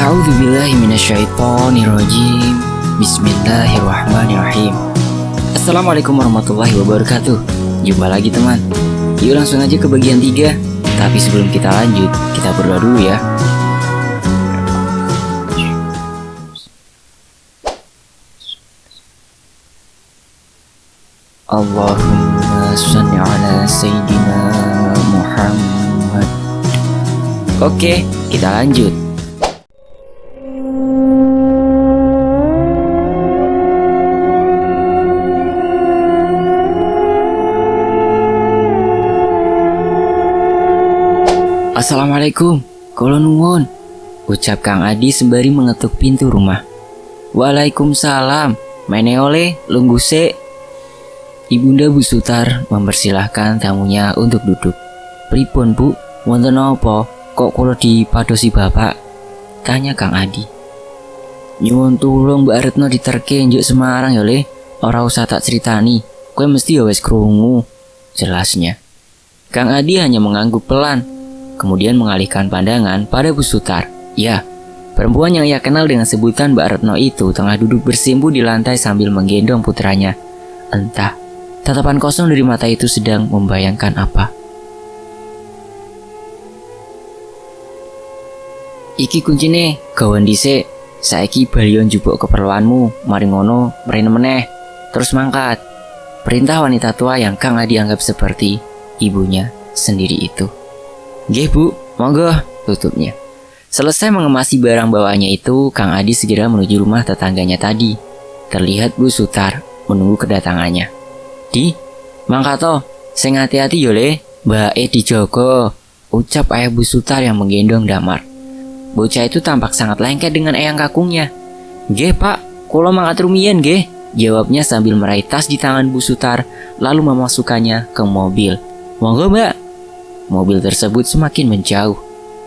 A'udzubillahi minasyaitonirrajim. Bismillahirrahmanirrahim. Assalamualaikum warahmatullahi wabarakatuh. Jumpa lagi teman. Yuk langsung aja ke bagian 3. Tapi sebelum kita lanjut, kita berdoa dulu ya. Allahumma shalli ala Sayyidina Muhammad. Oke, kita lanjut. Assalamualaikum, kula nuwun, ucap Kang Adi sembari mengetuk pintu rumah. Waalaikumsalam, mene oleh lungguh se. Ibunda Bu Sutar mempersilahkan tamunya untuk duduk. Pripun Bu, wonten napa kok kula dipadosi bapak? Tanya Kang Adi. Nyuwun tulung Mbak Retno diterke njuk Semarang ya le, ora usah tak ceritani, kowe mesti ya wis krungu, jelasnya. Kang Adi hanya mengangguk pelan, kemudian mengalihkan pandangan pada Bu Sutar. Ya, perempuan yang ia kenal dengan sebutan Mbak Retno itu tengah duduk bersimpu di lantai sambil menggendong putranya. Entah, tatapan kosong dari mata itu sedang membayangkan apa. Iki kuncine, gawan dhisik. Saiki balion njupuk keperluanmu, mari ngono mrene meneh, terus mangkat. Perintah wanita tua yang Kang Adi anggap seperti ibunya sendiri itu. Nggih Bu, monggo, tutupnya. Selesai mengemasi barang bawaannya itu, Kang Adi segera menuju rumah tetangganya tadi. Terlihat Bu Sutar menunggu kedatangannya. Di, mangkato, sing hati-hati yo le, Mbak dijogo, ucap ayah Bu Sutar yang menggendong Damar. Bocah itu tampak sangat lengket dengan eyang kakungnya. Nggih Pak, kula mangkat rumiyin nggih, jawabnya sambil meraih tas di tangan Bu Sutar, lalu memasukkannya ke mobil. Monggo Mbak. Mobil tersebut semakin menjauh.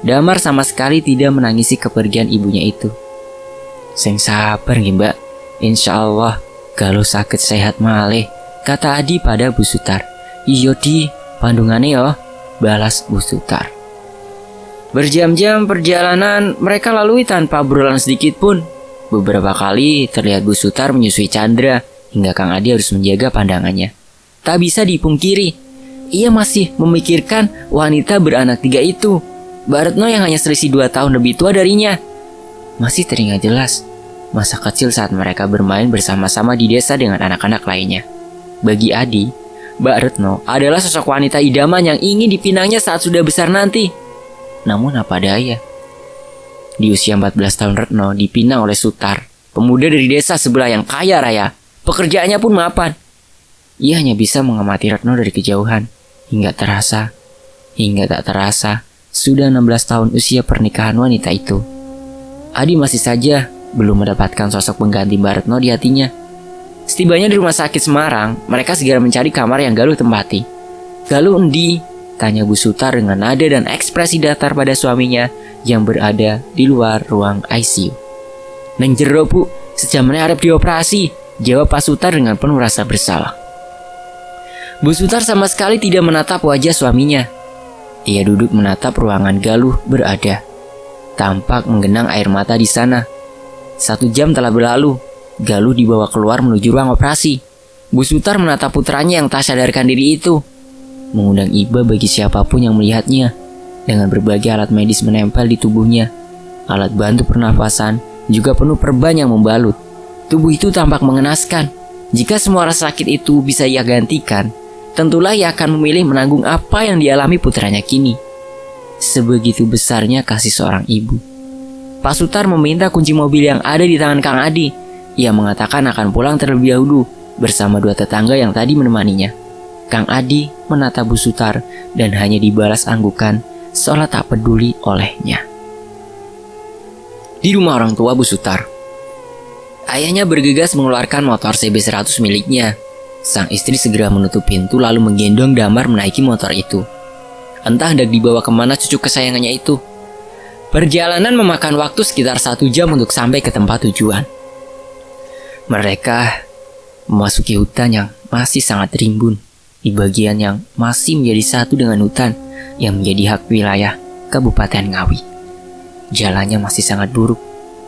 Damar sama sekali tidak menangisi kepergian ibunya itu. Sing sabar nggih Mbak, insya Allah galuh sakit sehat malih, kata Adi pada Bu Sutar. Iyo di, pandungane yo, balas Bu Sutar. Berjam-jam perjalanan mereka lalui tanpa obrolan sedikit pun. Beberapa kali terlihat Bu Sutar menyusui Chandra, hingga Kang Adi harus menjaga pandangannya. Tak bisa dipungkiri, ia masih memikirkan wanita beranak 3 itu, Mbak Retno yang hanya selisih 2 tahun lebih tua darinya. Masih teringat jelas masa kecil saat mereka bermain bersama-sama di desa dengan anak-anak lainnya. Bagi Adi, Mbak Retno adalah sosok wanita idaman yang ingin dipinangnya saat sudah besar nanti. Namun apa daya, di usia 14 tahun Retno dipinang oleh Sutar, pemuda dari desa sebelah yang kaya raya. Pekerjaannya pun mapan. Ia hanya bisa mengamati Retno dari kejauhan. Hingga tak terasa, sudah 16 tahun usia pernikahan wanita itu. Adi masih saja belum mendapatkan sosok pengganti Mbak Retno di hatinya. Setibanya di rumah sakit Semarang, mereka segera mencari kamar yang Galuh tempati. Galuh endi? Tanya Bu Sutar dengan nada dan ekspresi datar pada suaminya yang berada di luar ruang ICU. Neng jero Bu, sejamnya arep dioperasi, jawab Pak Sutar dengan penuh rasa bersalah. Bu Sutar sama sekali tidak menatap wajah suaminya. Ia duduk menatap ruangan Galuh berada. Tampak menggenang air mata di sana. 1 jam telah berlalu. Galuh dibawa keluar menuju ruang operasi. Bu Sutar menatap putranya yang tak sadarkan diri itu. Mengundang iba bagi siapapun yang melihatnya. Dengan berbagai alat medis menempel di tubuhnya. Alat bantu pernafasan juga penuh perban yang membalut. Tubuh itu tampak mengenaskan. Jika semua rasa sakit itu bisa ia gantikan, tentulah ia akan memilih menanggung apa yang dialami putranya kini. Sebegitu besarnya kasih seorang ibu. Pak Sutar meminta kunci mobil yang ada di tangan Kang Adi. Ia mengatakan akan pulang terlebih dahulu bersama 2 tetangga yang tadi menemaninya. Kang Adi menatap Bu Sutar dan hanya dibalas anggukan seolah tak peduli olehnya. Di rumah orang tua Bu Sutar, ayahnya bergegas mengeluarkan motor CB100 miliknya. Sang istri segera menutup pintu lalu menggendong Damar menaiki motor itu. Entah hendak dibawa kemana cucu kesayangannya itu. Perjalanan memakan waktu sekitar 1 jam untuk sampai ke tempat tujuan. Mereka memasuki hutan yang masih sangat rimbun, di bagian yang masih menjadi satu dengan hutan yang menjadi hak wilayah Kabupaten Ngawi. Jalannya masih sangat buruk,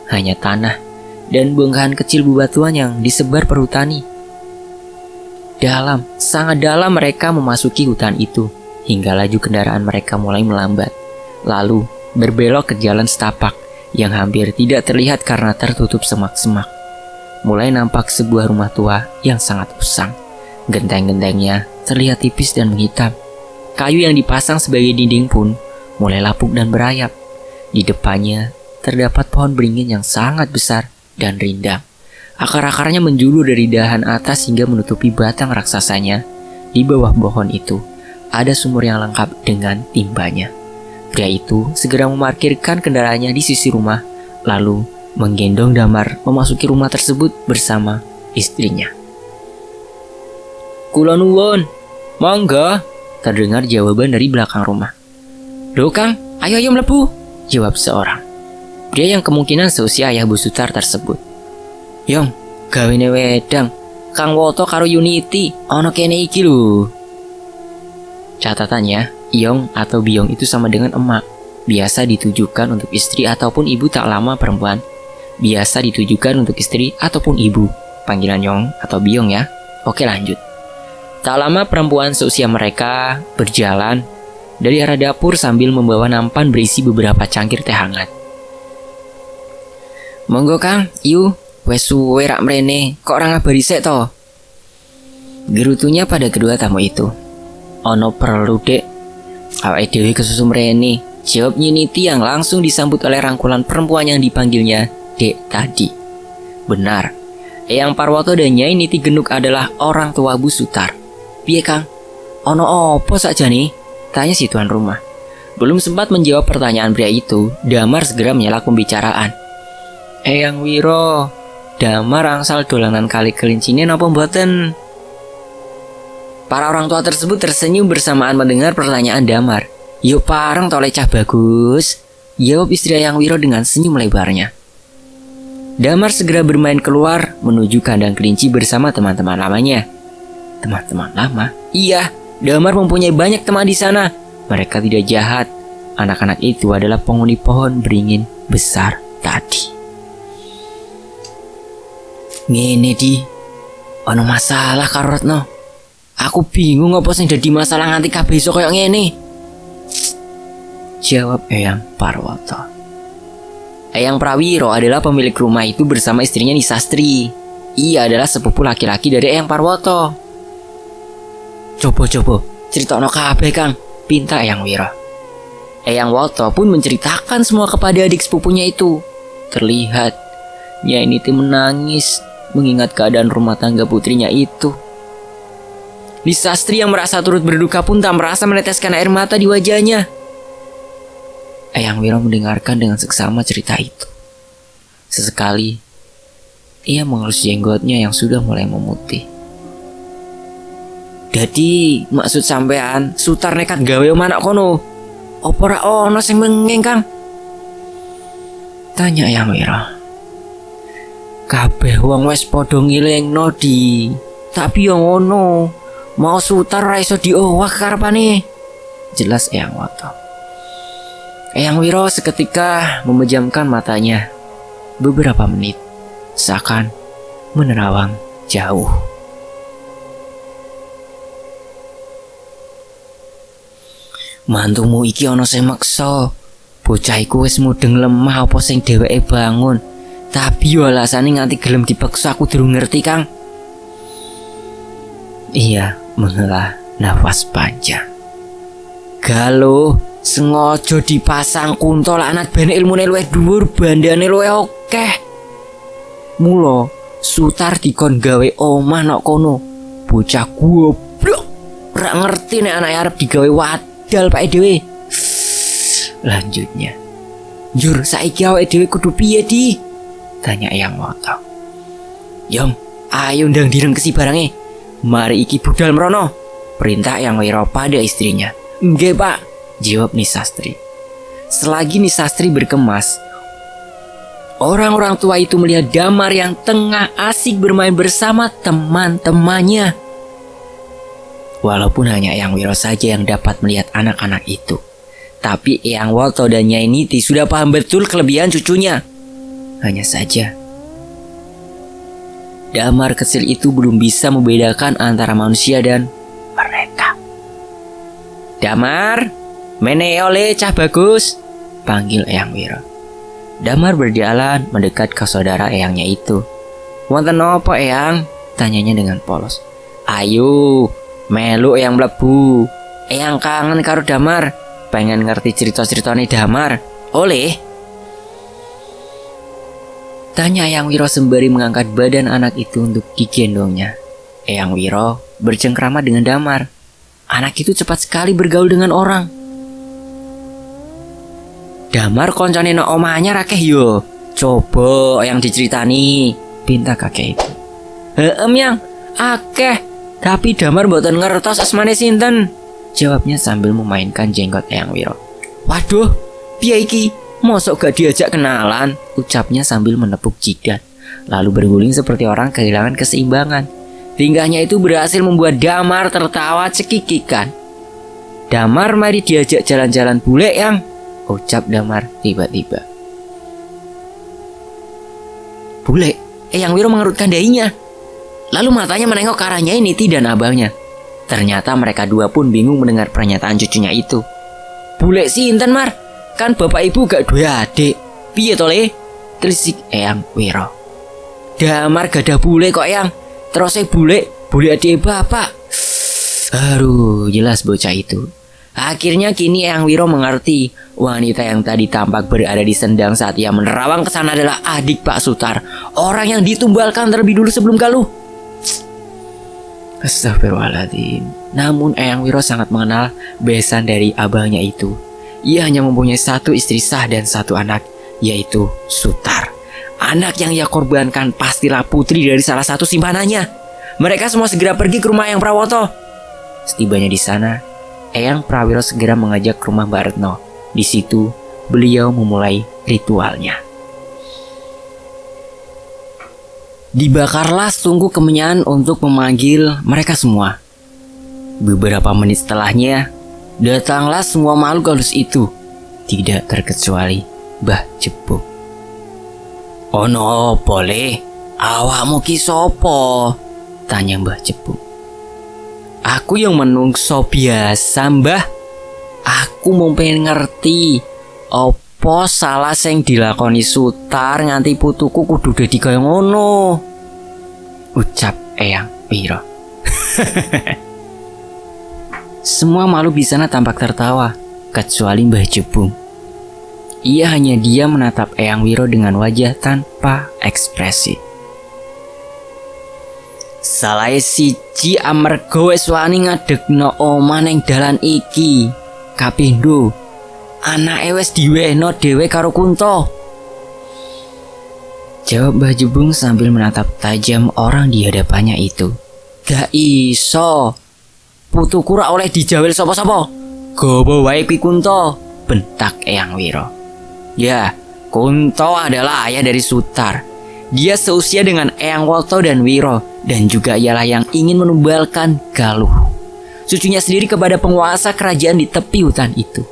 hanya tanah dan bongkahan kecil bebatuan yang disebar perhutani. Dalam, sangat dalam mereka memasuki hutan itu, hingga laju kendaraan mereka mulai melambat. Lalu berbelok ke jalan setapak yang hampir tidak terlihat karena tertutup semak-semak. Mulai nampak sebuah rumah tua yang sangat usang. Genteng-gentengnya terlihat tipis dan menghitam. Kayu yang dipasang sebagai dinding pun mulai lapuk dan berayap. Di depannya terdapat pohon beringin yang sangat besar dan rindang. Akar-akarnya menjulur dari dahan atas hingga menutupi batang raksasanya. Di bawah pohon itu ada sumur yang lengkap dengan timbanya. Pria itu segera memarkirkan kendaraannya di sisi rumah, lalu menggendong Damar memasuki rumah tersebut bersama istrinya. "Kula nuwun, monggo," terdengar jawaban dari belakang rumah. "Duh Kang, ayo mlebu," jawab seorang. Pria yang kemungkinan seusia ayah Bu Sutar tersebut. "Yong, gawene wedang, Kang Woto karo Yuniti, ono kene iki lho." Catatannya, Iyong atau Biong itu sama dengan emak. Biasa ditujukan untuk istri ataupun ibu tak lama perempuan. Biasa ditujukan untuk istri ataupun ibu. Panggilan Yong atau Biong ya. Oke, lanjut. Tak lama perempuan seusia mereka berjalan dari arah dapur sambil membawa nampan berisi beberapa cangkir teh hangat. "Monggo Kang, yu, wes suwe rak mrene, kok ora ngabari sik to?" Gerutunya pada kedua tamu itu. "Ono perlu dek, awake dhewe kesusu mrene," jawab Yuniti yang langsung disambut oleh rangkulan perempuan yang dipanggilnya Dek tadi. Benar, Eyang Parwoto dan Nyai Niti Genuk adalah orang tua Bu Sutar. "Piye Kang, ono opo sakjane?" tanya si tuan rumah. Belum sempat menjawab pertanyaan pria itu, Damar segera menyela pembicaraan. "Eyang Wiro, Damar angsal dolanan kali kelincine napa mboten?" Para orang tua tersebut tersenyum bersamaan mendengar pertanyaan Damar. "Yuk pareng toleh cah bagus," jawab istri Eyang Wiro dengan senyum lebarnya. Damar segera bermain keluar menuju kandang kelinci bersama teman-teman lamanya. Teman-teman lama? Iya, Damar mempunyai banyak teman di sana. Mereka tidak jahat. Anak-anak itu adalah penghuni pohon beringin besar tadi. "Ngene di, ono masalah karo Retno. Aku bingung apa sing dadi masalah nganti kabeh iso koyo ngene," jawab Eyang Parwoto. Eyang Prawiro adalah pemilik rumah itu bersama istrinya Nisastri. Ia adalah sepupu laki-laki dari Eyang Parwoto. Coba critakno kabeh Kang," pinta Eyang Wiro. Eyang Woto pun menceritakan semua kepada adik sepupunya itu. Terlihat Nyai Niti menangis mengingat keadaan rumah tangga putrinya itu. Nisastri yang merasa turut berduka pun tak merasa meneteskan air mata di wajahnya. Eyang Wiro mendengarkan dengan seksama cerita itu. Sesekali, ia mengelus jenggotnya yang sudah mulai memutih. "Dadi, maksud sampean Sutar nekat gawe omanak kono? Apa ora ono sing mengeng Kang?" tanya Eyang Wiro. "Kabeh wong wis padha ngilingno di, tapi yo ngono. Mau Sutar ora iso diowah karepane," jelas Eyang Woto. Eyang Wiro seketika memejamkan matanya. Beberapa menit seakan menerawang jauh. "Mantumu iki ana sing meksa. Bocah iku wis mudeng lemah apa sing dheweke bangun. Tapi yo alasane nganti gelem dipeksa aku durung ngerti Kang." Ia menghela nafas panjang. "Galuh, sengaja dipasang kunto laknat ben ilmune luwih dhuwur bandane luwih akeh. Mula Sutar dikon gawe omah nok kono. Bocah goblok, ora ngerti nek anake arep digawe wadal pake dhewe." Lanjutnya, "Njur saiki awake dhewe kudu piye di?" tanya Eyang Woto. "Yong, ayo ndang direngkesi barange. Mari iki budal mrono," perintah Eyang Wiro pada istrinya. "Nggih Pak," jawab Nisastri. Selagi Nisastri berkemas, orang-orang tua itu melihat Damar yang tengah asik bermain bersama teman-temannya. Walaupun hanya Eyang Wiro saja yang dapat melihat anak-anak itu, Tapi Eyang Woto dan Nyai Niti sudah paham betul kelebihan cucunya. Hanya saja, Damar kecil itu belum bisa membedakan antara manusia dan mereka. Damar, mene oleh cah bagus, panggil Eyang Wiro. Damar berjalan mendekat ke saudara eyangnya itu. Wonten apa eyang? Tanyanya dengan polos. Ayo, melu eyang mlebu. Eyang kangen karo Damar, pengen ngerti cerita-ceritane Damar. Oleh? Tanya Eyang Wiro sembari mengangkat badan anak itu untuk digendongnya. Eyang Wiro bercengkrama dengan Damar. Anak itu cepat sekali bergaul dengan orang. Damar koncone nang omahnya rakeh yo. Coba yang diceritani, pinta kakek itu. Yang akeh, tapi Damar mboten ngertos asmane sinten, jawabnya sambil memainkan jenggot Eyang Wiro. Waduh, piye iki? Mosok gak diajak kenalan, ucapnya sambil menepuk jidat, lalu berguling seperti orang kehilangan keseimbangan. Tingkahnya itu berhasil membuat Damar tertawa cekikikan. Damar, mari diajak jalan-jalan bule yang, ucap Damar tiba-tiba. Bule, Eyang Wiro mengerutkan dahinya. Lalu matanya menengok ke arah Nyai Niti dan abangnya. Ternyata mereka dua pun bingung mendengar pernyataan cucunya itu. Bule sinten Mar? Kan bapak ibu gak dua adik. Piye to le? Krisik Eyang Wiro. Damar gak ada bule kok Eyang. Terus bule adik bapak. Aduh, jelas bocah itu. Akhirnya kini Eyang Wiro mengerti. Wanita yang tadi tampak berada di sendang saat ia menerawang ke sana adalah adik Pak Sutar, orang yang ditumbalkan terlebih dulu sebelum Galuh. Astagfirullahaladzim. Namun Eyang Wiro sangat mengenal besan dari abangnya itu. Ia hanya mempunyai satu istri sah dan satu anak, yaitu Sutar. Anak yang ia korbankan pastilah putri dari salah satu simpanannya. Mereka semua segera pergi ke rumah Eyang Prawoto. Setibanya di sana, Eyang Prawiro segera mengajak ke rumah Mbak Retno. Di situ, beliau memulai ritualnya. Dibakarlah sungguh kemenyan untuk memanggil mereka semua. Beberapa menit setelahnya, datanglah semua makhluk halus itu, tidak terkecuali Mbah Jebuk. Ono boleh, awakmu ki sopo? Tanya Mbah Jebuk. Aku yang menungso biasa Mbah. Aku mau pengen ngerti opo salah sing dilakoni Sutar nganti putuku kudu dadi kaya ngono, ucap Eyang Wiro. Semua makhluk di sana tampak tertawa, kecuali Mbah Jebung. Ia hanya diam menatap Eyang Wiro dengan wajah tanpa ekspresi. Salahe siji amarga wis wani ngadegno omah ning dalan iki. Kapindho, anake wis diwehno dhewe karo Kunto, jawab Mbah Jebung sambil menatap tajam orang di hadapannya itu. Gak iso, putuku ora oleh dijawel sapa-sapa. Gowo wae kuwi Kunto, bentak Eyang Wiro. Ya, Kunto adalah ayah dari Sutar. Dia seusia dengan Eyang Woto dan Wiro, dan juga ialah yang ingin menumbalkan Galuh, cucunya sendiri, kepada penguasa kerajaan di tepi hutan itu.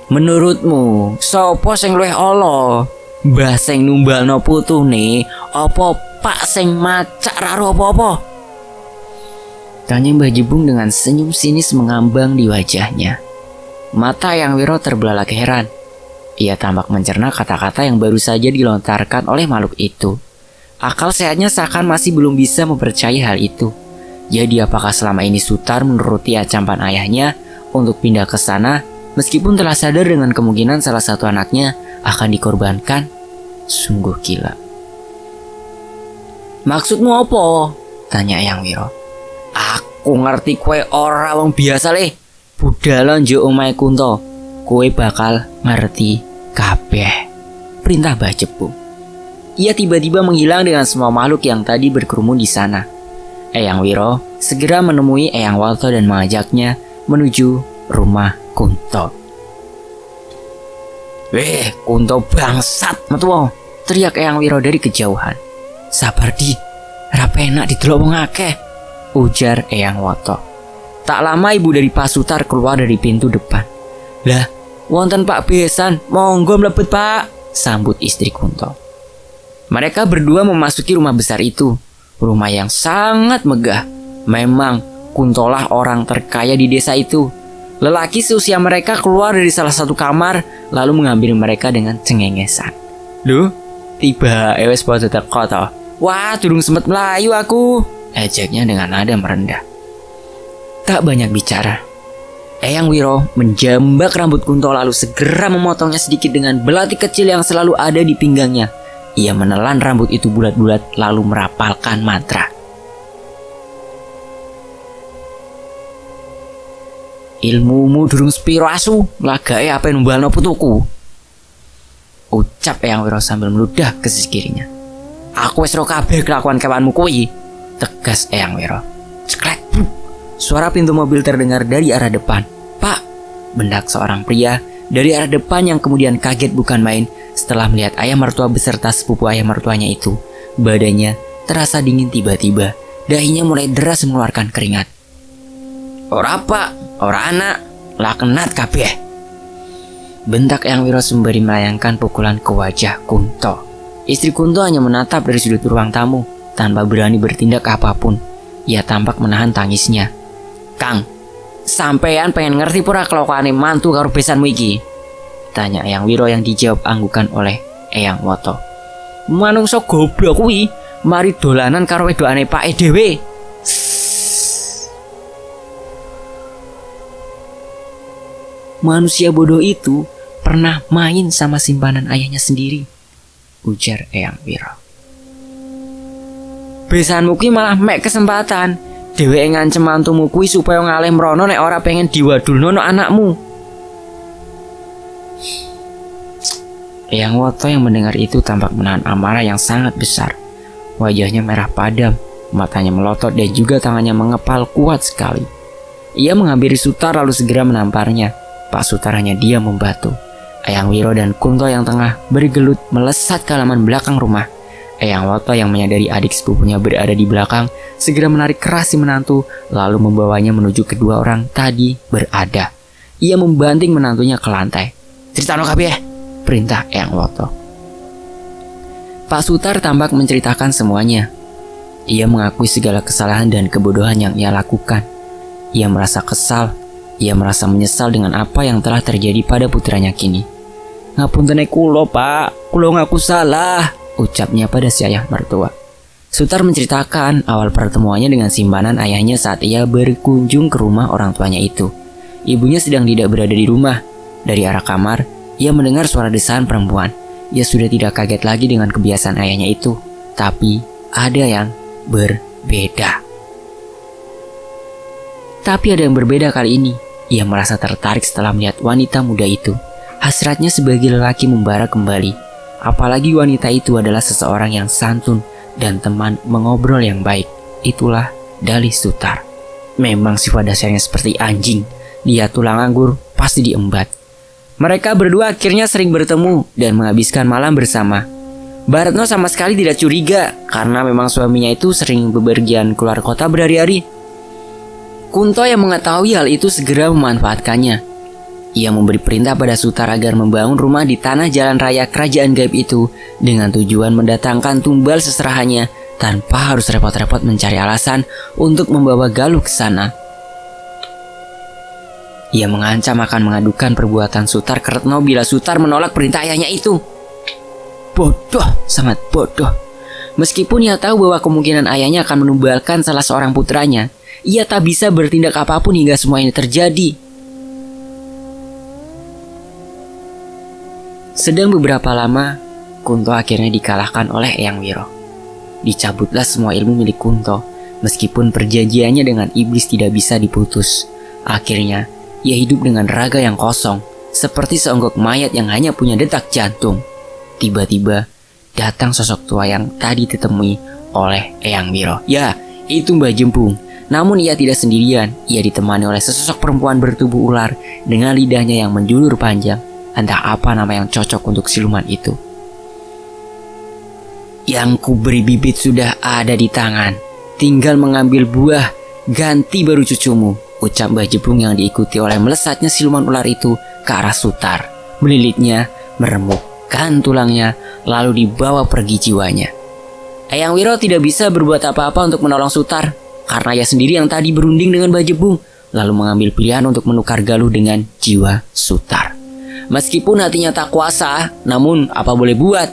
Menurutmu, sapa sing luwih ala? Mbah sing numbalno putune apa Pak sing macak karo apa-apa? Tanya Mbah Jebung dengan senyum sinis mengambang di wajahnya. Mata Eyang Wiro terbelalak heran. Ia tampak mencerna kata-kata yang baru saja dilontarkan oleh makhluk itu. Akal sehatnya seakan masih belum bisa mempercayai hal itu. Jadi apakah selama ini Sutar menuruti acaman ayahnya untuk pindah ke sana meskipun telah sadar dengan kemungkinan salah satu anaknya akan dikorbankan? Sungguh gila. Maksudmu apa? Tanya Eyang Wiro. Aku ngerti kowe ora wong biasa le. Budal njuk omahe Kunto. Kowe bakal ngerti kabeh, perintah Mbah Jebung. Ia tiba-tiba menghilang dengan semua makhluk yang tadi berkerumun di sana. Eyang Wiro segera menemui Eyang Woto dan mengajaknya menuju rumah Kunto. Weh, Kunto bangsat metu, teriak Eyang Wiro dari kejauhan. Sabar di, ra penak didelok wong akeh, ujar Eyang Woto. Tak lama ibu dari Pak Sutar keluar dari pintu depan. Lah, wonten Pak Besan, monggo mlebet Pak, sambut istri Kunto. Mereka berdua memasuki rumah besar itu, rumah yang sangat megah. Memang Kuntolah orang terkaya di desa itu. Lelaki seusia mereka keluar dari salah satu kamar, lalu mengambil mereka dengan cengengesan. Loh, tiba wes padha teko to. Wah, durung sempat melayu aku, ejaknya dengan nada merendah. Tak banyak bicara, Eyang Wiro menjambak rambut Kunto lalu segera memotongnya sedikit dengan belati kecil yang selalu ada di pinggangnya. Ia menelan rambut itu bulat-bulat lalu merapalkan mantra. Ilmumu durung sepiro asu, lagae apa numbalno putuku, ucap Eyang Wiro sambil meludah ke sisi kirinya. Aku wis ro kabeh kelakuan kewanmu kuwi, tegas Eyang Wiro. Ceklek. Suara pintu mobil terdengar dari arah depan. Pak, bendak seorang pria dari arah depan yang kemudian kaget bukan main setelah melihat ayah mertua beserta sepupu ayah mertuanya itu. Badannya terasa dingin tiba-tiba, dahinya mulai deras mengeluarkan keringat. Ora Pak, ora anak, lah kenat kabeh, bentak Eyang Wiro sembari melayangkan pukulan ke wajah Kunto. Istri Kunto hanya menatap dari sudut ruang tamu tanpa berani bertindak apapun. Ia tampak menahan tangisnya. Kang, sampean pengen ngerti pura kelakuane mantu karo besanmu iki? Tanya Eyang Wiro yang dijawab anggukan oleh Eyang Woto. Manungsa goblok kuwi, mari dolanan karo wedokane Pak dhewe. Manusia bodoh itu pernah main sama simpanan ayahnya sendiri, ujar Eyang Wiro. Besanmu kuwi malah mek kesempatan. Dheweke ngancem mantumu kuwi supaya ngalih mrono nek ora pengen diwadulno anakmu. Eyang Woto yang mendengar itu tampak menahan amarah yang sangat besar. Wajahnya merah padam, matanya melotot dan juga tangannya mengepal kuat sekali. Ia menghampiri Sutar lalu segera menamparnya. Pak Sutar hanya diam membatu. Eyang Wiro dan Kunto yang tengah bergelut melesat ke halaman belakang rumah. Eyang Woto yang menyadari adik sepupunya berada di belakang segera menarik keras si menantu lalu membawanya menuju kedua orang tadi berada. Ia membanting menantunya ke lantai. Ceritano kabeh, perintah Eyang Woto. Pak Sutar tampak menceritakan semuanya. Ia mengakui segala kesalahan dan kebodohan yang ia lakukan. Ia merasa kesal. Ia merasa menyesal dengan apa yang telah terjadi pada putranya kini. Ngapunten kulo Pak, kulo ngaku salah, ucapnya pada si ayah mertua. Sutar menceritakan awal pertemuannya dengan simpanan ayahnya saat ia berkunjung ke rumah orang tuanya itu. Ibunya sedang tidak berada di rumah. Dari arah kamar, ia mendengar suara desahan perempuan. Ia sudah tidak kaget lagi dengan kebiasaan ayahnya itu. Tapi ada yang berbeda. Tapi ada yang berbeda kali ini. Ia merasa tertarik setelah melihat wanita muda itu. Hasratnya sebagai lelaki membara kembali. Apalagi wanita itu adalah seseorang yang santun dan teman mengobrol yang baik. Itulah Dali Sutar. Memang sifat dasarnya seperti anjing. Dia tulang anggur, pasti diembat. Mereka berdua akhirnya sering bertemu dan menghabiskan malam bersama. Baratno sama sekali tidak curiga karena memang suaminya itu sering bepergian keluar kota berhari-hari. Kunto yang mengetahui hal itu segera memanfaatkannya. Ia memberi perintah pada Sutar agar membangun rumah di tanah jalan raya kerajaan gaib itu dengan tujuan mendatangkan tumbal seserahannya tanpa harus repot-repot mencari alasan untuk membawa Galuh ke sana. Ia mengancam akan mengadukan perbuatan Sutar ke Retno bila Sutar menolak perintah ayahnya itu. Bodoh, sangat bodoh. Meskipun ia tahu bahwa kemungkinan ayahnya akan menumbalkan salah seorang putranya, ia tak bisa bertindak apapun hingga semua ini terjadi. Sedang beberapa lama, Kunto akhirnya dikalahkan oleh Eyang Wiro. Dicabutlah semua ilmu milik Kunto, meskipun perjanjiannya dengan iblis tidak bisa diputus. Akhirnya, ia hidup dengan raga yang kosong, seperti seonggok mayat yang hanya punya detak jantung. Tiba-tiba, datang sosok tua yang tadi ditemui oleh Eyang Wiro. Ya, itu Mbah Jempung. Namun ia tidak sendirian, ia ditemani oleh sesosok perempuan bertubuh ular dengan lidahnya yang menjulur panjang. Entah apa nama yang cocok untuk siluman itu. Yang kuberi bibit sudah ada di tangan, tinggal mengambil buah, ganti baru cucumu, ucap Mbah Jebung yang diikuti oleh melesatnya siluman ular itu ke arah Sutar. Melilitnya, meremukkan tulangnya, lalu dibawa pergi jiwanya. Eyang Wiro tidak bisa berbuat apa-apa untuk menolong Sutar, karena ia sendiri yang tadi berunding dengan Mbah Jebung, lalu mengambil pilihan untuk menukar Galuh dengan jiwa Sutar. Meskipun hatinya tak kuasa, namun apa boleh buat.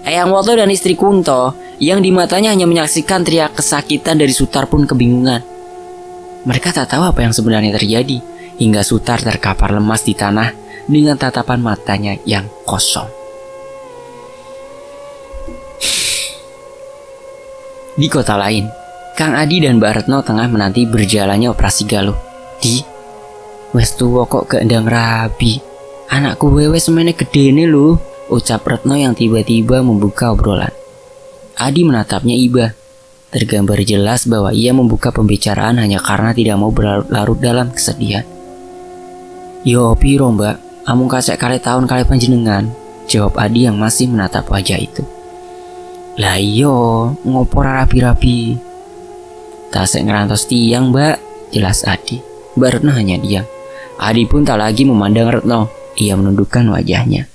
Eyang Woto dan istri Kunto yang di matanya hanya menyaksikan teriak kesakitan dari Sutar pun kebingungan. Mereka tak tahu apa yang sebenarnya terjadi, hingga Sutar terkapar lemas di tanah dengan tatapan matanya yang kosong. Di kota lain, Kang Adi dan Mbak Retno tengah menanti berjalannya operasi Galuh. Wes tuwa kok gak ndang rabi. Anakku wewe semene gedene lho, ucap Retno yang tiba-tiba membuka obrolan. Adi menatapnya iba. Tergambar jelas bahwa ia membuka pembicaraan hanya karena tidak mau berlarut dalam kesedihan. Yo piro mbak, amung kacek kali tahun kali panjenengan, jawab Adi yang masih menatap wajah itu. Lah iyo, ngopor rapi-rapi. Tasek ngerantos tiang mbak, jelas Adi. Mbak Retno hanya diam. Adi pun tak lagi memandang Retno. Ia menundukkan wajahnya.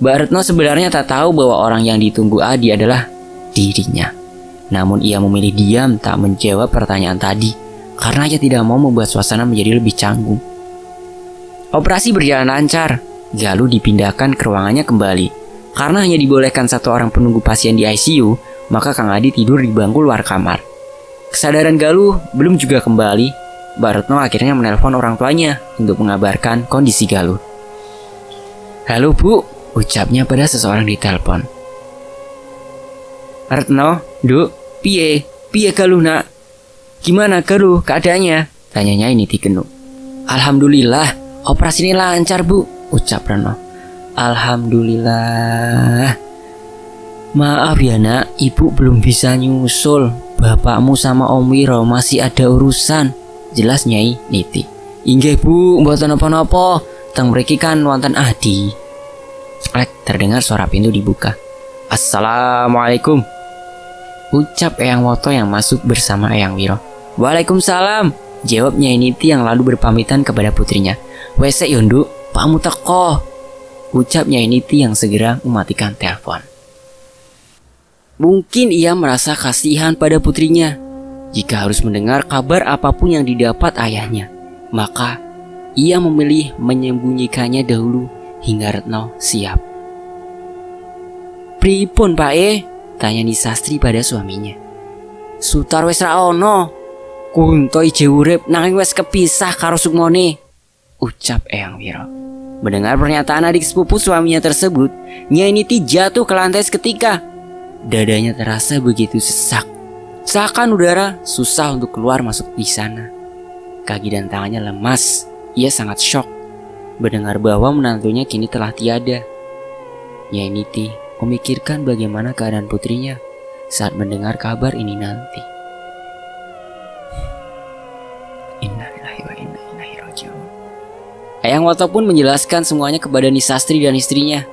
Mbak Retno sebenarnya tak tahu bahwa orang yang ditunggu Adi adalah dirinya. Namun ia memilih diam tak menjawab pertanyaan tadi karena ia tidak mau membuat suasana menjadi lebih canggung. Operasi berjalan lancar. Galuh dipindahkan ke ruangannya kembali. Karena hanya dibolehkan satu orang penunggu pasien di ICU, maka Kang Adi tidur di bangku luar kamar. Kesadaran Galuh belum juga kembali. Mbak Retno akhirnya menelpon orang tuanya untuk mengabarkan kondisi Galuh. Halo bu, ucapnya pada seseorang di telepon. Retno, Duk, piye Galuh nak? Gimana Galuh keadaannya? Tanyanya ini Genuk. Alhamdulillah, operasi ini lancar bu, ucap Retno. Alhamdulillah. Maaf ya nak, ibu belum bisa nyusul. Bapakmu sama Om Wiro masih ada urusan, jelas Nyai Niti. Inggih bu, mboten napa-napa. Teng mriki kan wonten Adi. Terdengar suara pintu dibuka. Assalamualaikum, ucap Eyang Woto yang masuk bersama Eyang Wiro. Waalaikumsalam, jawab Nyai Niti yang lalu berpamitan kepada putrinya. Wesek yo nduk, pakmu teko, ucap Nyai Niti yang segera mematikan telepon. Mungkin ia merasa kasihan pada putrinya. Jika harus mendengar kabar apapun yang didapat ayahnya, maka ia memilih menyembunyikannya dahulu hingga Retno siap. Pripun Pak tanya Nisastri pada suaminya. Sutar wis ra ono. Kunto ije urip nanging wis kepisah karo Sukmone, ucap Eyang Wiro. Mendengar pernyataan adik sepupu suaminya tersebut, Nyai Niti jatuh ke lantai seketika. Dadanya terasa begitu sesak. Seakan udara susah untuk keluar masuk di sana. Kaki dan tangannya lemas. Ia sangat syok mendengar bahwa menantunya kini telah tiada. Nyai Niti memikirkan bagaimana keadaan putrinya saat mendengar kabar ini nanti. Innalillahi wa inna ilaihi raji'un. Eyang Woto pun menjelaskan semuanya kepada Nisastri dan istrinya.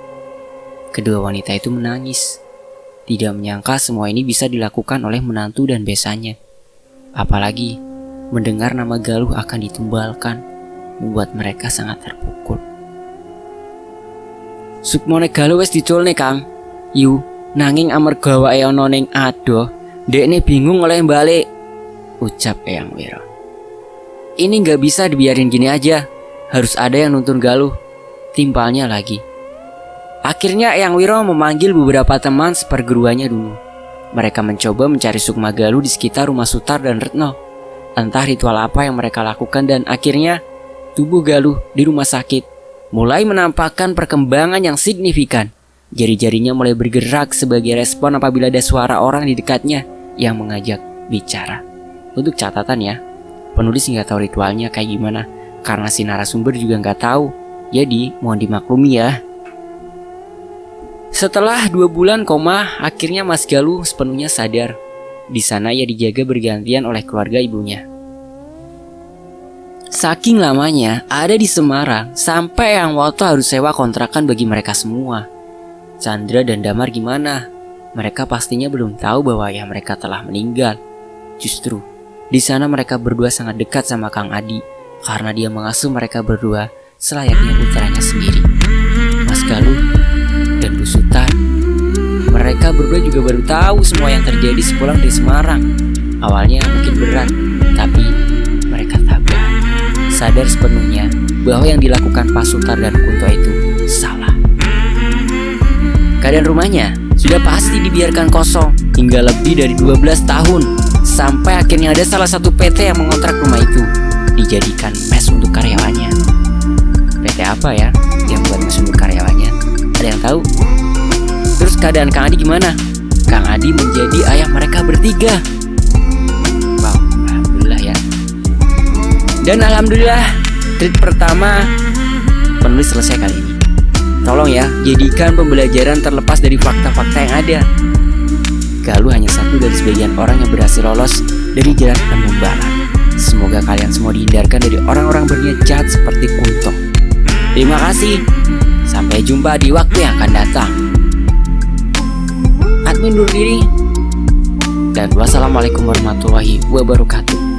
Kedua wanita itu menangis. Tidak menyangka semua ini bisa dilakukan oleh menantu dan besannya. Apalagi mendengar nama Galuh akan ditumbalkan, membuat mereka sangat terpukul. Sukmone Galuh wis diculne Kang. Yu, nanging amarga wae ana ning adoh, ndekne bingung oleh balik, ucap Eyang Wiro. Ini gak bisa dibiarin gini aja. Harus ada yang nuntun Galuh, timpalnya lagi. Akhirnya Eyang Wiro memanggil beberapa teman seperguruannya dulu. Mereka mencoba mencari Sukma Galuh di sekitar rumah Sutar dan Retno. Entah ritual apa yang mereka lakukan dan akhirnya tubuh Galuh di rumah sakit mulai menampakkan perkembangan yang signifikan. Jari-jarinya mulai bergerak sebagai respon apabila ada suara orang di dekatnya yang mengajak bicara. Untuk catatan ya, penulis nggak tahu ritualnya kayak gimana karena si narasumber juga nggak tahu. Jadi mohon dimaklumi ya. Setelah 2 bulan koma, akhirnya Mas Galuh sepenuhnya sadar. Di sana ia dijaga bergantian oleh keluarga ibunya. Saking lamanya ada di Semarang sampai Eyang Woto harus sewa kontrakan bagi mereka semua. Chandra dan Damar gimana? Mereka pastinya belum tahu bahwa ayah mereka telah meninggal. Justru di sana mereka berdua sangat dekat sama Kang Adi karena dia mengasuh mereka berdua selayaknya putranya sendiri. Mas Galuh dan Bu Sutan, mereka berdua juga baru tahu semua yang terjadi sepulang dari Semarang. Awalnya mungkin berat, tapi mereka tabah, sadar sepenuhnya bahwa yang dilakukan Pak Sutar dan Kunto itu salah. Keadaan rumahnya sudah pasti dibiarkan kosong hingga lebih dari 12 tahun, sampai akhirnya ada salah satu PT yang mengontrak rumah itu dijadikan mes untuk karyawannya. PT apa ya yang buat mes untuk karyawannya? Ada yang tahu? Terus keadaan Kang Adi gimana? Kang Adi menjadi ayah mereka bertiga. Wow, alhamdulillah ya. Dan alhamdulillah, treat pertama penulis selesai kali ini. Tolong ya, jadikan pembelajaran terlepas dari fakta-fakta yang ada. Galuh hanya satu dari sebagian orang yang berhasil lolos dari jerat penumbalan. Semoga kalian semua dihindarkan dari orang-orang berniat jahat seperti Kunto. Terima kasih. Sampai jumpa di waktu yang akan datang. Admin undur diri. Dan wassalamualaikum warahmatullahi wabarakatuh.